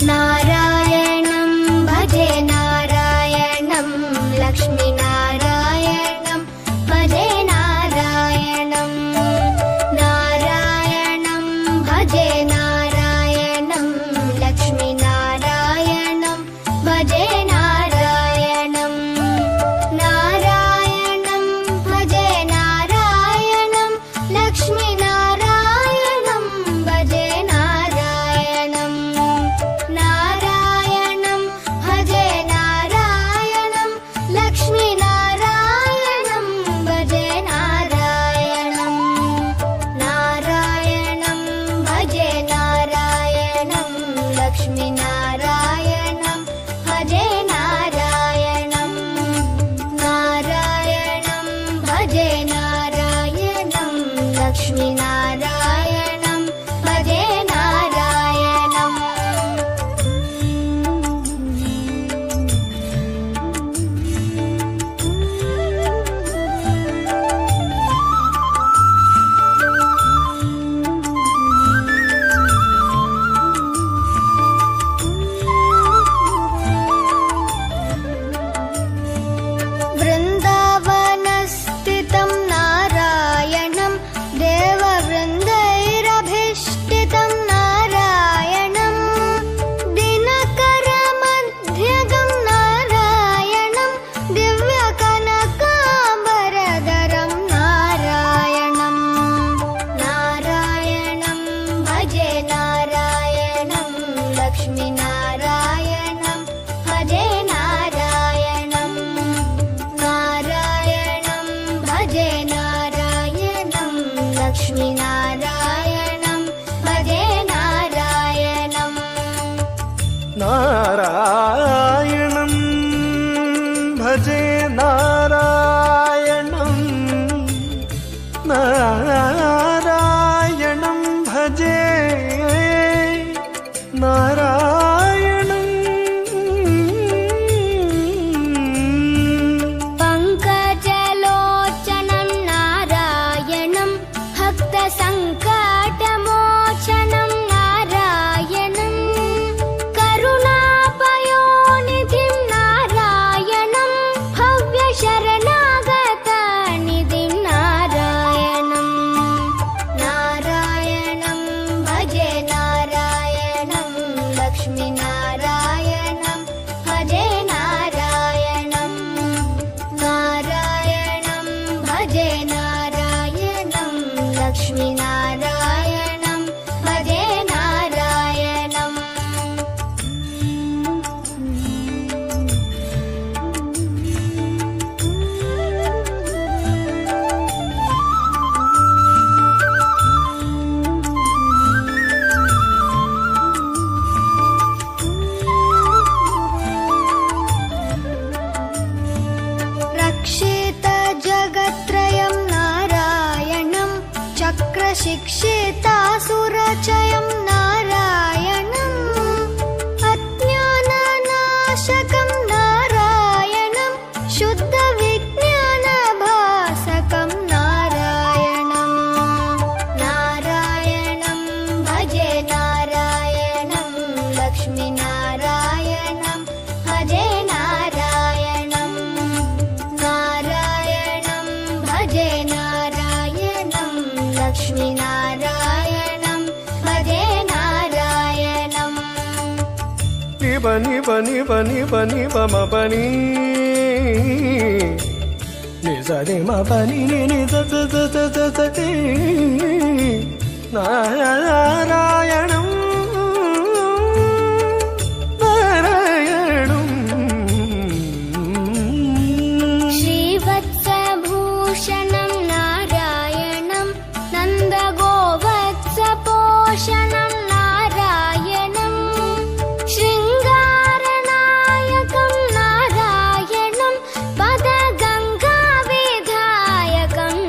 नारायणं भजे नारायणं लक्ष्मीनारायणं भजे नारायणं नारायणं भजे नारायणं लक्ष्मीनारायणं भजे नारायणं नारायणं भजे नारायणं लक्ष्मीनारायणं भजे नारायणं नारायणं भजे नारायणं लक्ष्मीनारायणं भजे नारायणं नारायणं भजे नारायणं लक्ष्मीनारायणं भजे नारायणं नारायणं भजे नारायणं लक्ष्मीनारायणं भजे नारायणं वृन्दावनस्थितं नारायणं देववृन्दैरभीष्टितं नारायणं दिनकरमध्यगं नारायणं दिव्यकनकाम्बरधरं नारायणं नारायणं भजे नारायणं लक्ष्मीनारायणं भजे नारायणं नारायणं भजे नारायणं लक्ष्मीनारायणं भजे नारायणं नारायणं भजे नारायणं नारायणं भजे नारायणं पङ्कजलोचनं नारायणं भक्तसङ्कटमोचनं नारायणं करुणापयोनिधिं नारायणं भव्यशरणागतनिधिं नारायणं नारायणं भजे नारायणं लक्ष्मीनारायणं भजे नारायणं नारायणं भजे नारायणं लक्ष्मीनारायणं भजे नारायणं रक्षितजगत्त्रयं नारायणं चक्रशिक्षितासुरचयं नारायणम् अज्ञाननाशकं नारायणं शुद्धविज्ञानभासकं नारायणं नारायणं भजे नारायणं लक्ष्मीनारायणं भजे नारायणं नारायणं भजे नारायणं लक्ष्मीनारायणं भजे नारायणं निब निब निब निब निब मपनि निज नि मपनि नि द द द द द द ति नारायणं नारायणं श्रीवत्सभूषणं नारायणं नन्दगोवत्सपोषणं नारायणं शृङ्गारनायकं नारायणं पदगङ्गाविधायकं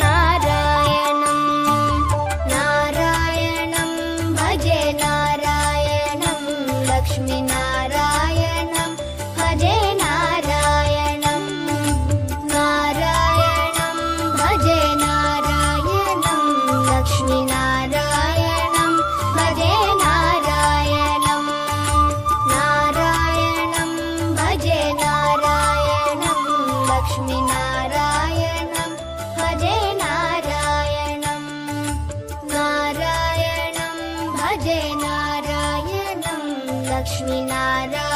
नारायणं नारायणं भजे नारायणं लक्ष्मीनारायणं भजे नारायणं नारायणं भजे नारायणं लक्ष्मीनारायणं भजे नारायणं लक्ष्मीनारायणं भजे नारायणं नारायणं भजे नारायणं लक्ष्मीनारायणं